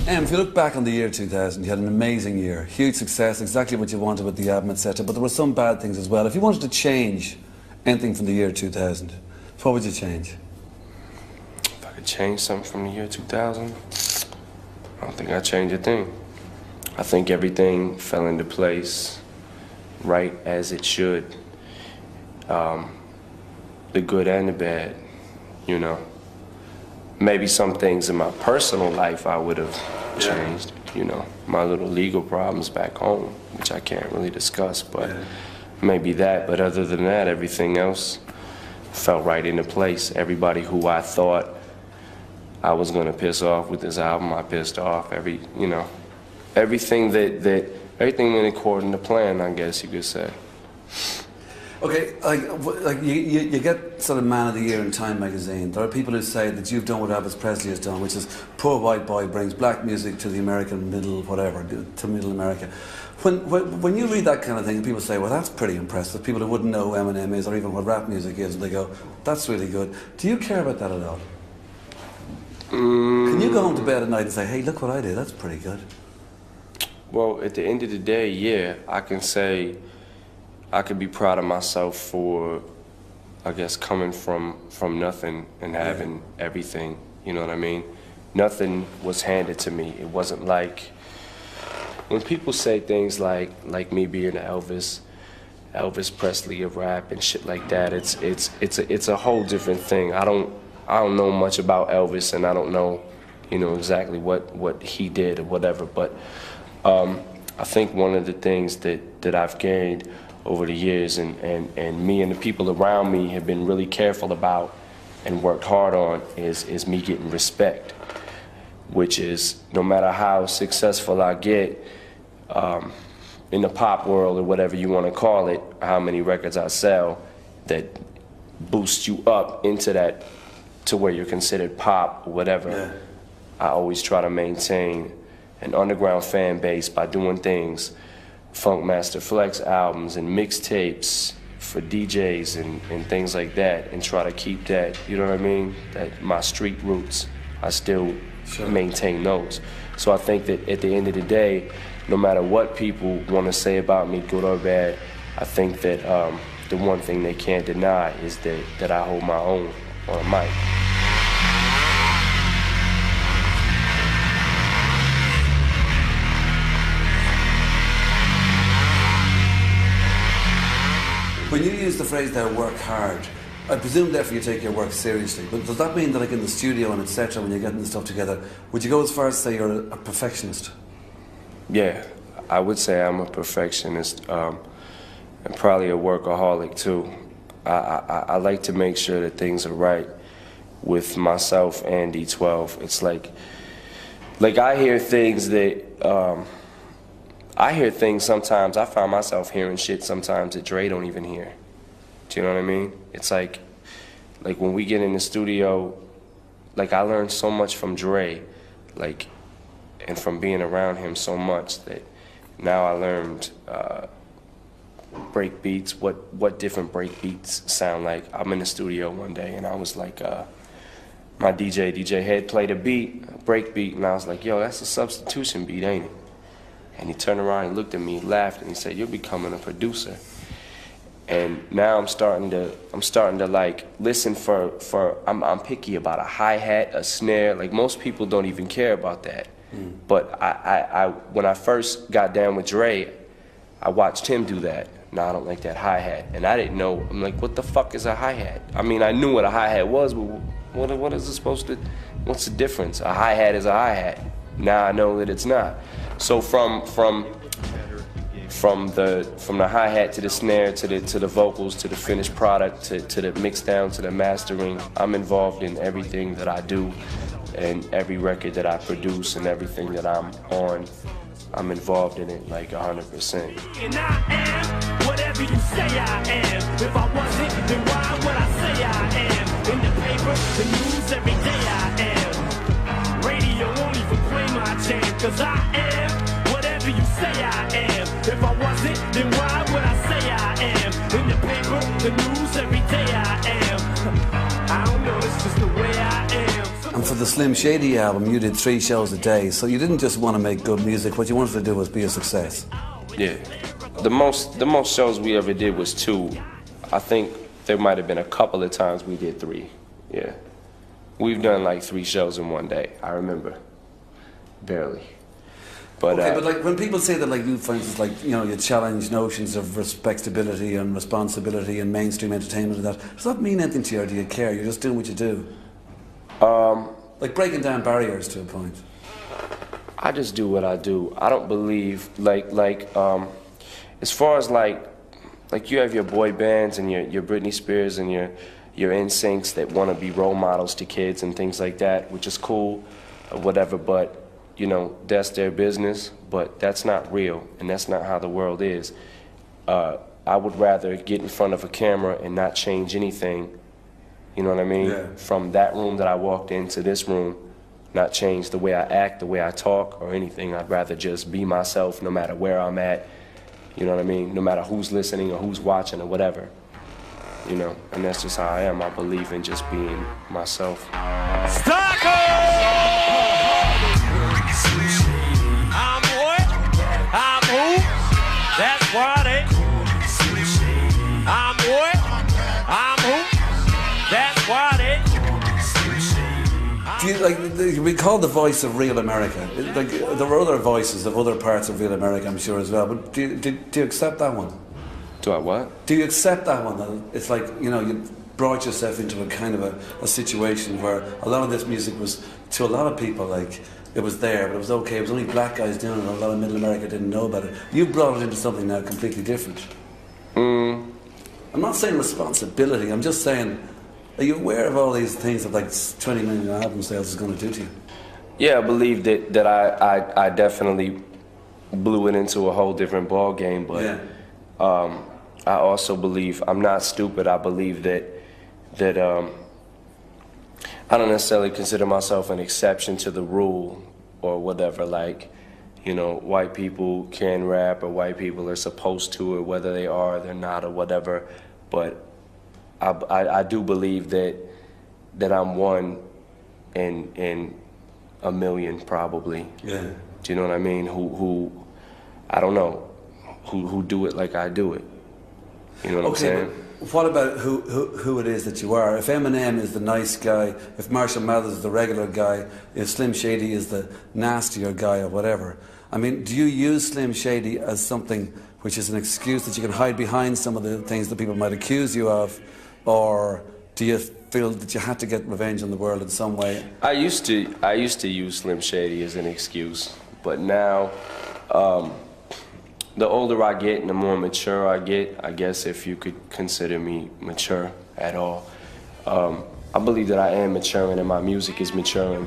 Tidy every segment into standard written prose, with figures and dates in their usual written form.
If you look back on the year 2000, you had an amazing year, huge success, exactly what you wanted with the album, etc. But there were some bad things as well. If you wanted to change anything from the year 2000, what would you change? If I could change something from the year 2000, I don't think I'd change a thing. I think everything fell into place right as it should. The good and the bad, you know. Maybe some things in my personal life I would have changed, you know. My little legal problems back home, which I can't really discuss, but maybe that. But other than that, everything else fell right into place. Everybody who I thought I was gonna piss off with this album, I pissed off. Everything everything went according to plan, I guess you could say. Okay, like you get sort of Man of the Year in Time magazine. There are people who say that you've done what Elvis Presley has done, which is poor white boy brings black music to the American middle, whatever, to middle America. When you read that kind of thing, and people say, well, that's pretty impressive. People who wouldn't know who Eminem is or even what rap music is, and they go, that's really good. Do you care about that at all? Can you go home to bed at night and say, hey, look what I did, that's pretty good? Well, at the end of the day, yeah, I can say I could be proud of myself for, I guess, coming from nothing and having everything, you know what I mean? Nothing was handed to me. It wasn't like, when people say things like me being Elvis Presley of rap and shit like that, it's a whole different thing. I don't know much about Elvis, and I don't know, you know, exactly what he did or whatever, but I think one of the things that I've gained over the years, and me and the people around me have been really careful about and worked hard on, is me getting respect, which is no matter how successful I get in the pop world or whatever you want to call it, how many records I sell that boost you up into that, to where you're considered pop or whatever. Yeah. I always try to maintain an underground fan base by doing things, Funkmaster Flex albums and mixtapes for DJs and things like that, and try to keep that, you know what I mean? That my street roots, I still maintain those. So I think that at the end of the day, no matter what people want to say about me, good or bad, I think that the one thing they can't deny is that I hold my own on a mic. When you use the phrase there, work hard, I presume therefore you take your work seriously, but does that mean that like in the studio and etc., when you're getting the stuff together, would you go as far as say you're a perfectionist? Yeah, I would say I'm a perfectionist, and probably a workaholic too. I like to make sure that things are right with myself and D12. It's like I hear things that, I hear things sometimes, I find myself hearing shit sometimes that Dre don't even hear. Do you know what I mean? It's like when we get in the studio, like I learned so much from Dre, like, and from being around him so much that now I learned break beats, what different break beats sound like. I'm in the studio one day and I was like, my DJ Head played a beat, a break beat, and I was like, yo, that's a substitution beat, ain't it? And he turned around and looked at me, laughed, and he said, you're becoming a producer. And now I'm starting to like listen for I'm picky about a hi-hat, a snare. Like most people don't even care about that. But I when I first got down with Dre, I watched him do that. No, I don't like that hi-hat. And I didn't know, I'm like, what the fuck is a hi-hat? I mean, I knew what a hi-hat was, but what is it supposed to, what's the difference? A hi-hat is a hi-hat. Now I know that it's not. So from the hi-hat to the snare to the vocals to the finished product to the mix down to the mastering, I'm involved in everything that I do, and every record that I produce and everything that I'm on, I'm involved in it like 100%. And I am whatever you say I am. If I wasn't, then why would I say I am? In the paper, the news, every day I am. Radio won't even play my jam, cause I am whatever you say I am. If I wasn't, then why would I say I am? In the paper, the news, every day I am. I don't know, it's just the way I am. And for the Slim Shady album, you did 3 shows a day, so you didn't just want to make good music. What you wanted to do was be a success. Yeah. The most shows we ever did was 2. I think there might have been a couple of times we did 3. Yeah. We've done like 3 shows in one day, I remember. Barely. But, okay, but like when people say that, like you, for instance, like, you know, you challenge notions of respectability and responsibility and mainstream entertainment and that, does that mean anything to you, or do you care? You're just doing what you do? Like breaking down barriers to a point. I just do what I do. I don't believe, as far as like you have your boy bands and your Britney Spears and your NSYNCs that want to be role models to kids and things like that, which is cool, or whatever, but, you know, that's their business, but that's not real, and that's not how the world is. I would rather get in front of a camera and not change anything, you know what I mean? Yeah. From that room that I walked into this room, not change the way I act, the way I talk, or anything. I'd rather just be myself no matter where I'm at, you know what I mean? No matter who's listening or who's watching or whatever, you know? And that's just how I am. I believe in just being myself. I'm what? I'm who? That's why they. I'm what? I'm who? That's why they. Do you, like, you be called the voice of real America? Like, there were other voices of other parts of real America, I'm sure, as well, but do you accept that one? Do I what? Do you accept that one? That it's like, you know, you brought yourself into a kind of a situation where a lot of this music was, to a lot of people, like, it was there, but it was okay. It was only black guys doing it. A lot of Middle America didn't know about it. You brought it into something now completely different. I'm not saying responsibility. I'm just saying, are you aware of all these things that like 20 million album sales is going to do to you? Yeah, I believe that I definitely blew it into a whole different ball game, but Yeah. I also believe, I'm not stupid. I believe that I don't necessarily consider myself an exception to the rule or whatever, like, you know, white people can rap or white people are supposed to, or whether they are or they're not or whatever. But I do believe that I'm one in a million probably. Yeah. Do you know what I mean? Who I don't know, who do it like I do it. You know what I'm saying? But what about who it is that you are? If Eminem is the nice guy, if Marshall Mathers is the regular guy, if Slim Shady is the nastier guy or whatever, I mean, do you use Slim Shady as something which is an excuse that you can hide behind some of the things that people might accuse you of, or do you feel that you had to get revenge on the world in some way? I used to use Slim Shady as an excuse, but now the older I get and the more mature I get, I guess if you could consider me mature at all, I believe that I am maturing and my music is maturing.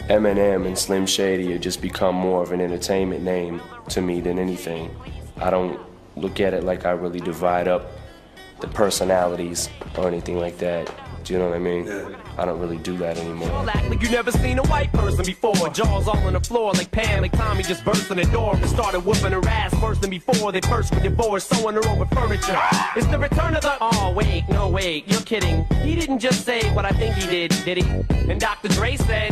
Eminem and Slim Shady have just become more of an entertainment name to me than anything. I don't look at it like I really divide up the personalities or anything like that. Do you know what I mean? Yeah. I don't really do that anymore. Act like you never seen a white person before. Jaws all on the floor like Pam, like Tommy just burst in the door and started whooping her ass worse than before. They first were divorced, sewing her over furniture. It's the return of the. Oh wait, no wait, you're kidding. He didn't just say what I think he did he? And Dr. Dre said,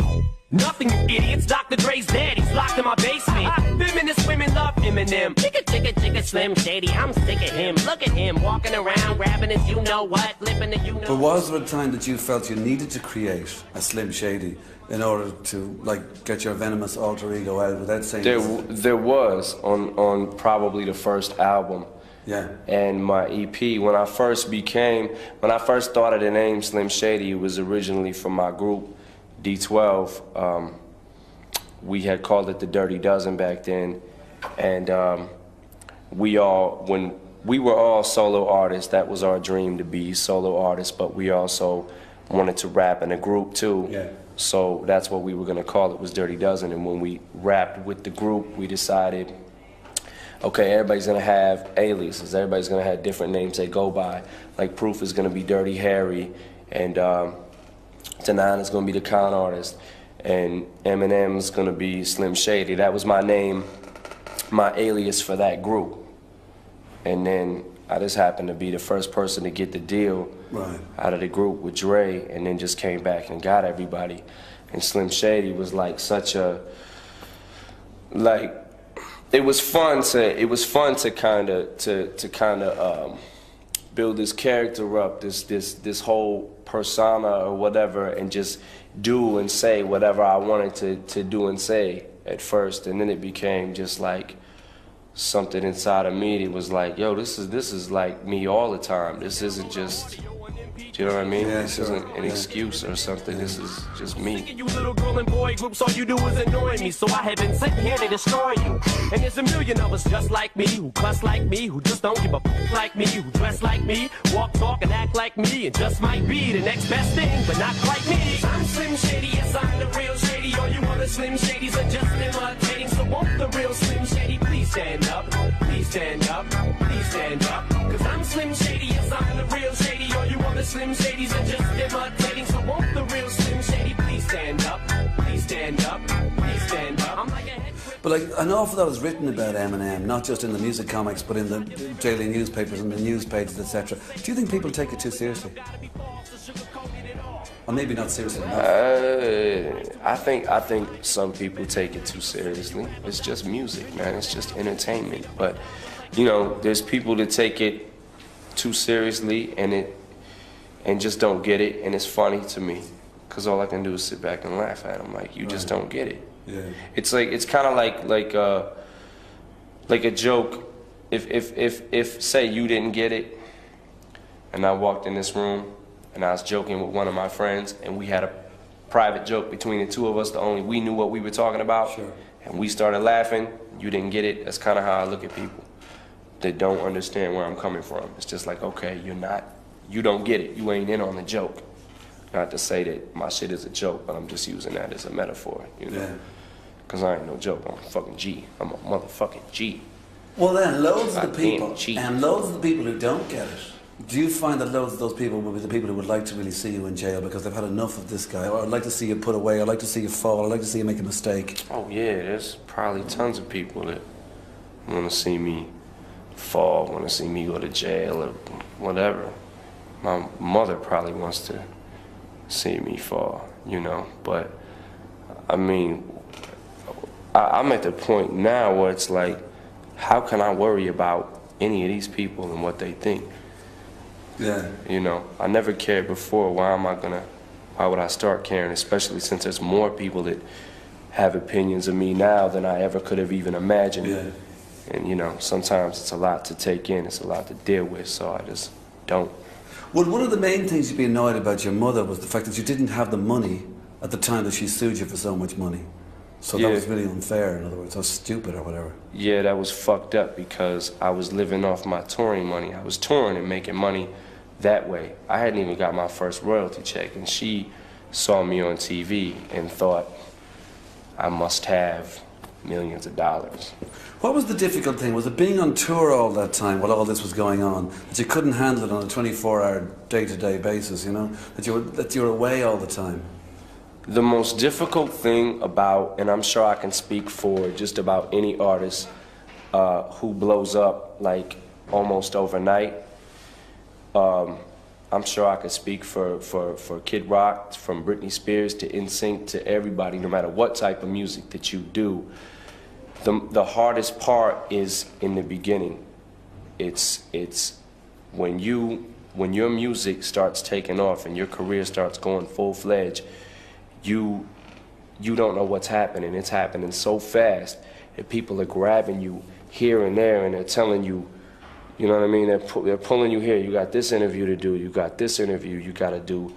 nothing, you idiots. Dr. Dre's dead. He's locked in my basement. Feminist women love Eminem. Chicka, chicka, chicka, Slim Shady. I'm sick of him. Look at him walking around, grabbing his you know what, flipping the you know. But was there a time that you felt you needed to create a Slim Shady in order to, like, get your venomous alter ego out without saying? There was on probably the first album. Yeah. And my EP, when I first thought of the name Slim Shady, it was originally from my group D12. We had called it the Dirty Dozen back then, and when we were all solo artists, that was our dream, to be solo artists, but we also wanted to rap in a group too. Yeah. So that's what we were gonna call it, was Dirty Dozen. And when we rapped with the group, we decided, okay, everybody's gonna have aliases, everybody's gonna have different names they go by. Like Proof is gonna be Dirty Harry, and Tanan is gonna be the con artist, and Eminem is gonna be Slim Shady. That was my name, my alias for that group. And then I just happened to be the first person to get the deal Right. out of the group with Dre, and then just came back and got everybody. And Slim Shady was like such a, like, it was fun to kind of build this character up, this whole persona or whatever, and just do and say whatever I wanted to do and say at first, and then it became just like something inside of me that was like, yo, this is like me all the time. This isn't just, do you know what I mean? Yeah, this sure. isn't an excuse or something. This is just me. You little girl and boy groups, all you do is annoy me. So I have been sitting here to destroy you. And there's a million of us just like me, who cuss like me, who just don't give a f like me, who dress like me, walk, talk, and act like me, and just might be the next best thing, but not quite me. I'm Slim Shady, yes, I'm the real Shady. All you other Slim Shadys are just imitating. So won't the real Slim Shady please stand up? Please stand up, please stand up. Cause I'm Slim Shady, yes, I'm the real Shady. All you other Slim Shadys are just imitating. So won't the real Slim Shady please stand up? Please stand up, please stand up. I'm like a head. But like an awful lot is written about Eminem, not just in the music comics, but in the daily newspapers and the news pages, etc. Do you think people take it too seriously? Or maybe not seriously enough? I think some people take it too seriously. It's just music, man. It's just entertainment. But you know, there's people that take it too seriously and just don't get it, and it's funny to me, cause all I can do is sit back and laugh at them. Like, you just don't get it. Yeah. It's like, it's kind of like a joke. If say you didn't get it, and I walked in this room and I was joking with one of my friends, and we had a private joke between the two of us, only we knew what we were talking about. Sure. And we started laughing, you didn't get it. That's kind of how I look at people that don't understand where I'm coming from. It's just like, okay, you don't get it. You ain't in on the joke. Not to say that my shit is a joke, but I'm just using that as a metaphor, you know? Yeah. Because I ain't no joke. I'm a fucking G. I'm a motherfucking G. Well then, loads of the Goddamn people, cheat. and loads of the people who don't get it, do you find that loads of those people will be the people who would like to really see you in jail because they've had enough of this guy, or I'd like to see you put away, I'd like to see you fall, I'd like to see you make a mistake? Oh yeah, there's probably tons of people that want to see me fall, want to see me go to jail or whatever. My mother probably wants to see me fall, you know. But I mean, I'm at the point now where it's like, how can I worry about any of these people and what they think? Yeah. You know, I never cared before. Why would I start caring? Especially since there's more people that have opinions of me now than I ever could have even imagined. Yeah. And you know, sometimes it's a lot to take in, it's a lot to deal with, so I just don't. Well, one of the main things you'd be annoyed about your mother was the fact that you didn't have the money at the time that she sued you for so much money. So that Yeah. was really unfair, in other words, or stupid or whatever. Yeah, that was fucked up because I was living off my touring money. I was touring and making money that way. I hadn't even got my first royalty check, and she saw me on TV and thought I must have millions of dollars. What was the difficult thing? Was it being on tour all that time while all this was going on, that you couldn't handle it on a 24-hour day-to-day basis, you know? That you were away all the time? The most difficult thing about, and I'm sure I can speak for just about any artist who blows up like almost overnight, I'm sure I could speak for Kid Rock, from Britney Spears to NSYNC to everybody, no matter what type of music that you do. The hardest part is in the beginning. It's when your music starts taking off and your career starts going full-fledged, you don't know what's happening. It's happening so fast that people are grabbing you here and there, and they're telling you, you know what I mean? They're pulling you here. You got this interview to do. You got this interview. You got to do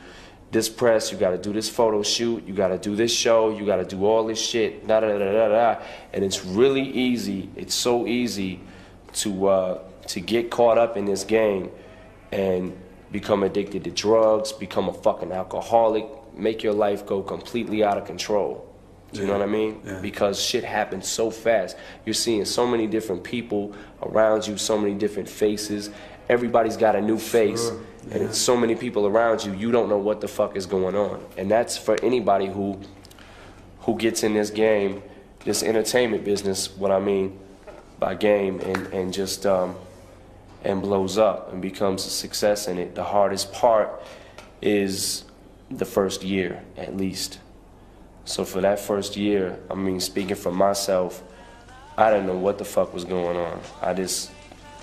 this press. You got to do this photo shoot. You got to do this show. You got to do all this shit. Da da da da da. And it's really easy. It's so easy to get caught up in this game and become addicted to drugs, become a fucking alcoholic, make your life go completely out of control. Do you know what I mean? Yeah. Because shit happens so fast. You're seeing so many different people around you, so many different faces. Everybody's got a new face. Sure. Yeah. And it's so many people around you, you don't know what the fuck is going on. And that's for anybody who gets in this game, this entertainment business, what I mean by game, and just and blows up and becomes a success in it, the hardest part is the first year, at least. So for that first year, I mean, speaking for myself, I didn't know what the fuck was going on.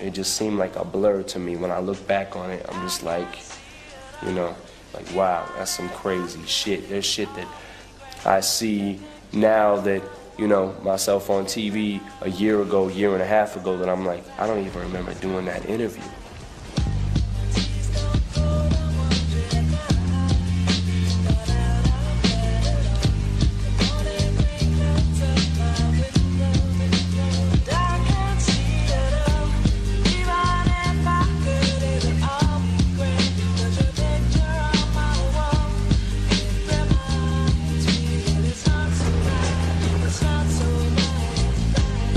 It just seemed like a blur to me. When I look back on it, I'm just like, you know, like, wow, that's some crazy shit. There's shit that I see now that, you know, myself on TV a year and a half ago, that I'm like, I don't even remember doing that interview.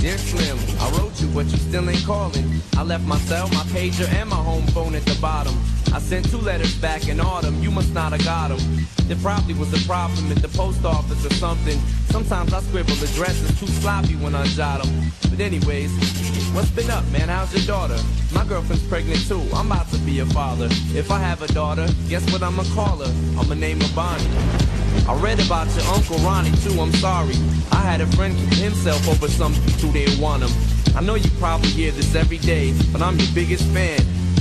Dear Slim, I wrote you, but you still ain't calling. I left my cell, my pager, and my home phone at the bottom. I sent 2 letters back in autumn, you must not have got them. There probably was a problem at the post office or something. Sometimes I scribble addresses too sloppy when I jot them. But anyways, what's been up, man? How's your daughter? My girlfriend's pregnant too, I'm about to be a father. If I have a daughter, guess what I'ma call her? I'ma name her Bonnie. I read about your Uncle Ronnie too, I'm sorry. I had a friend kill himself over some people who didn't want him. I know you probably hear this every day, but I'm your biggest fan.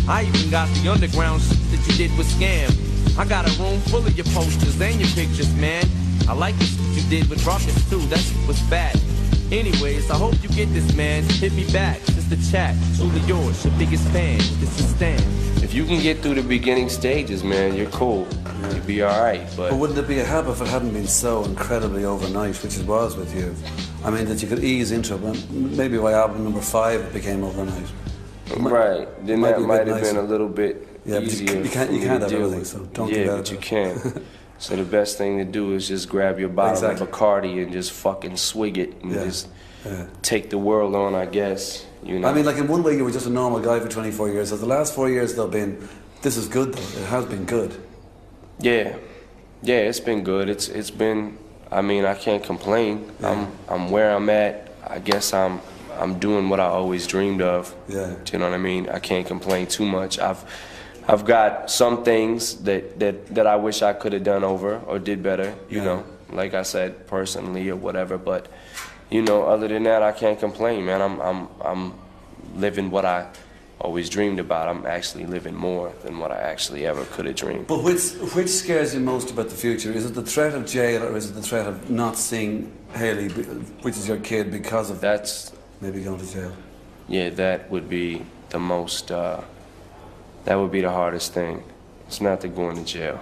I even got the underground shit that you did with Scam. I got a room full of your posters and your pictures, man. I like the shit you did with Ruckus too, that shit was bad. Anyways, I hope you get this, man. Hit me back, just a chat. Truly yours, your biggest fan. This is Stan. If you can get through the beginning stages, man, you're cool. You'll be all right. But wouldn't it be a help if it hadn't been so incredibly overnight, which it was with you? I mean, that you could ease into it. Maybe by album number 5 it became overnight. Right. Then that might have been a little bit easier. You can't have everything, so don't do that. Yeah, but you can't. So the best thing to do is just grab your bottle of Bacardi and just fucking swig it and just take the world on, I guess. You know. I mean, like in one way you were just a normal guy for 24 years. So the last 4 years they've been, this is good though. It has been good. Yeah, it's been good. It's been. I mean, I can't complain. Yeah. I'm where I'm at. I guess I'm doing what I always dreamed of. Yeah. Do you know what I mean? I can't complain too much. I've got some things that I wish I could have done over or did better. You know, like I said, personally or whatever. But you know, other than that, I can't complain, man. I'm living what I always dreamed about. I'm actually living more than what I actually ever could have dreamed. But which scares you most about the future? Is it the threat of jail, or is it the threat of not seeing Haley, which is your kid, because of maybe going to jail? Yeah, that would be the most. That would be the hardest thing. It's not the going to jail.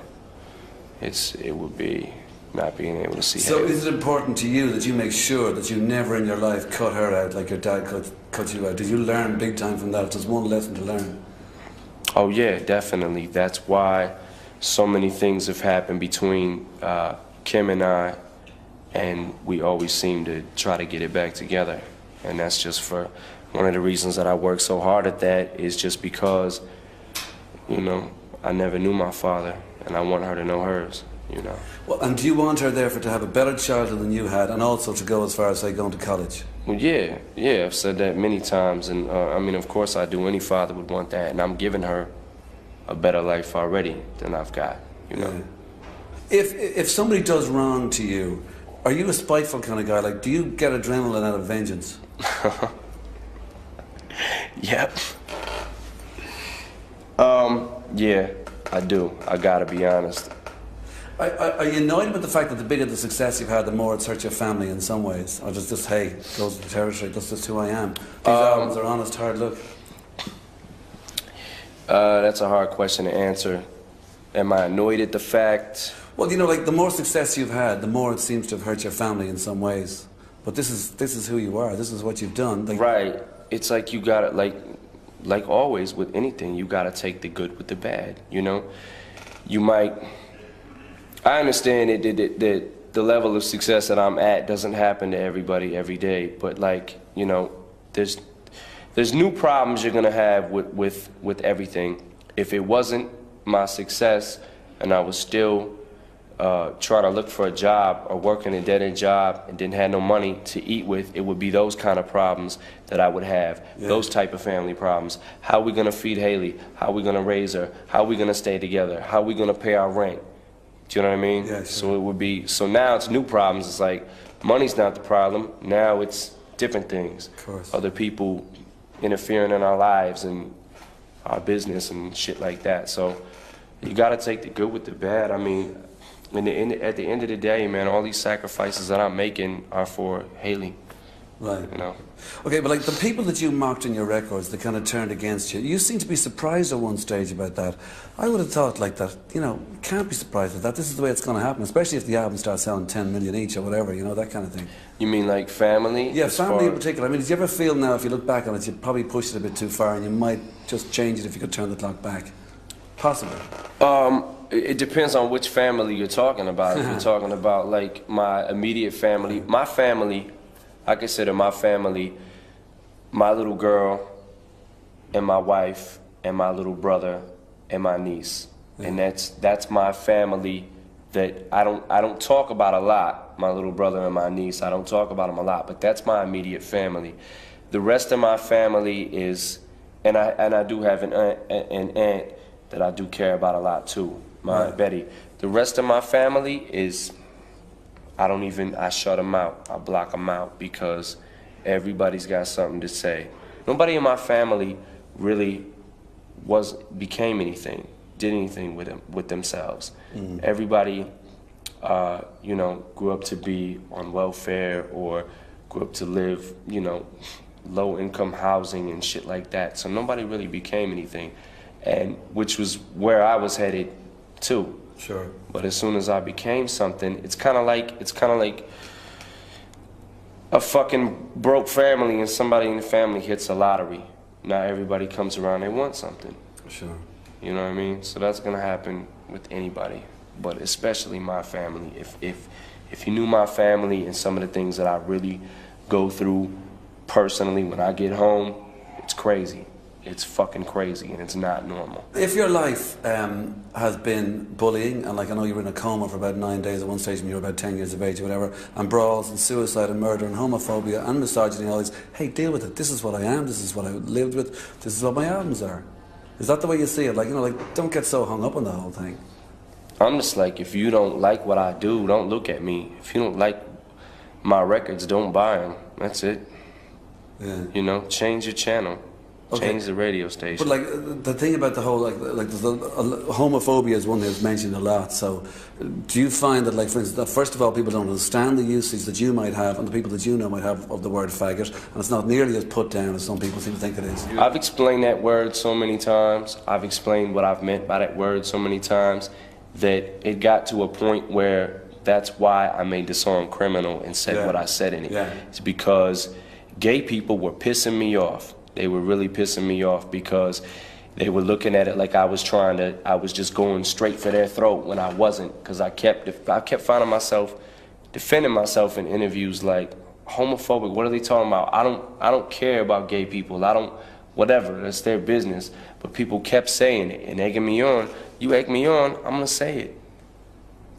It would be not being able to see So Haley. is it important to you that you make sure that you never in your life cut her out like your dad cut you out? Did you learn big time from that? There's one lesson to learn. Oh yeah, definitely. That's why so many things have happened between Kim and I, and we always seem to try to get it back together. And that's just for one of the reasons that I work so hard at that is just because, you know, I never knew my father, and I want her to know hers. You know. Well, and do you want her, therefore, to have a better childhood than you had, and also to go as far as, say, going to college? Well, yeah, I've said that many times, and I mean, of course I do. Any father would want that, and I'm giving her a better life already than I've got, you know. Yeah. If somebody does wrong to you, are you a spiteful kind of guy? Like, do you get adrenaline out of vengeance? Yep. Yeah, I do. I gotta be honest. Are you annoyed about the fact that the bigger the success you've had, the more it's hurt your family in some ways? Or just hey, goes with the territory, that's just who I am? These albums are honest, hard look. That's a hard question to answer. Am I annoyed at the fact? Well, you know, like the more success you've had, the more it seems to have hurt your family in some ways. But this is who you are. This is what you've done. Like, right. It's like you gotta like always with anything, you gotta take the good with the bad. You know, you might. I understand that the level of success that I'm at doesn't happen to everybody every day, but like, you know, there's new problems you're gonna have with everything. If it wasn't my success and I was still trying to look for a job or working a dead-end job and didn't have no money to eat with, it would be those kind of problems that I would have, those type of family problems. How are we going to feed Haley? How are we going to raise her? How are we going to stay together? How are we going to pay our rent? Do you know what I mean? Yeah, sure. So it would be, so now it's new problems. It's like, money's not the problem. Now it's different things. Of course. Other people interfering in our lives and our business and shit like that. So you got to take the good with the bad. I mean, at the end of the day, man, all these sacrifices that I'm making are for Haley. Right. You know. Okay, but like the people that you mocked in your records that kind of turned against you, you seem to be surprised at one stage about that. I would have thought like that, you know, can't be surprised at that. This is the way it's going to happen, especially if the album starts selling 10 million each or whatever, you know, that kind of thing. You mean like family? Yeah, as family in far- particular. I mean, did you ever feel now, if you look back on it, you probably pushed it a bit too far and you might just change it if you could turn the clock back? Possibly. It depends on which family you're talking about. If you're talking about like my immediate family, my family, I consider my family my little girl and my wife and my little brother and my niece. And that's my family that I don't talk about a lot. My little brother and my niece, I don't talk about them a lot, but that's my immediate family. The rest of my family is, and I do have an aunt that I do care about a lot too, my Aunt Betty. The rest of my family is, I shut them out. I block them out because everybody's got something to say. Nobody in my family really became anything, did anything with themselves. Everybody, you know, grew up to be on welfare or grew up to live, you know, low-income housing and shit like that. So nobody really became anything, and which was where I was headed too. Sure. But as soon as I became something, it's kind of like a fucking broke family and somebody in the family hits a lottery. Now everybody comes around, they want something. Sure. You know what I mean? So that's gonna happen with anybody, but especially my family. If you knew my family and some of the things that I really go through personally when I get home, it's crazy. It's fucking crazy, and it's not normal. If your life has been bullying, and like I know you were in a coma for about 9 days at one stage when you were about 10 years of age or whatever, and brawls and suicide and murder and homophobia and misogyny and all this, hey, deal with it. This is what I am. This is what I lived with. This is what my albums are. Is that the way you see it? Like, you know, like, don't get so hung up on the whole thing. I'm just like, if you don't like what I do, don't look at me. If you don't like my records, don't buy them. That's it. Yeah. You know, change your channel. Okay. Change the radio station. But like the thing about the whole homophobia is one that's mentioned a lot. So, do you find that, like, for instance, that first of all, people don't understand the usage that you might have and the people that you know might have of the word faggot, and it's not nearly as put down as some people seem to think it is? I've explained that word so many times. I've explained what I've meant by that word so many times that it got to a point where that's why I made the song Criminal and said what I said in it. Yeah. It's because gay people were pissing me off. They were really pissing me off because they were looking at it like I was just going straight for their throat when I wasn't, because I kept finding myself defending myself in interviews like, homophobic, what are they talking about? I don't care about gay people. Whatever, that's their business. But people kept saying it and egging me on. You egg me on, I'm gonna say it.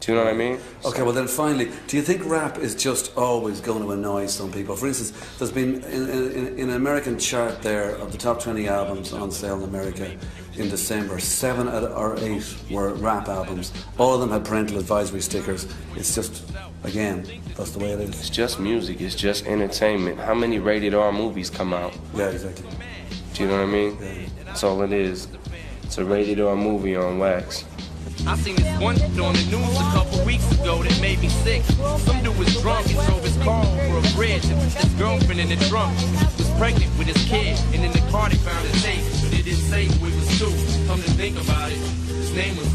Do you know what I mean? Okay, well then finally, do you think rap is just always going to annoy some people? For instance, there's been, in an American chart there of the top 20 albums on sale in America in December, 7 or 8 were rap albums. All of them had parental advisory stickers. It's just, again, that's the way it is. It's just music, it's just entertainment. How many rated R movies come out? Yeah, exactly. Do you know what I mean? Yeah. That's all it is. It's a rated R movie on wax. I seen this one on the news a couple weeks ago that made me sick. Some dude was drunk and drove his car over a bridge and put his girlfriend in the trunk. Was pregnant with his kid, and in the car they found his name, but it didn't say who it was to. Come to think about it, his name was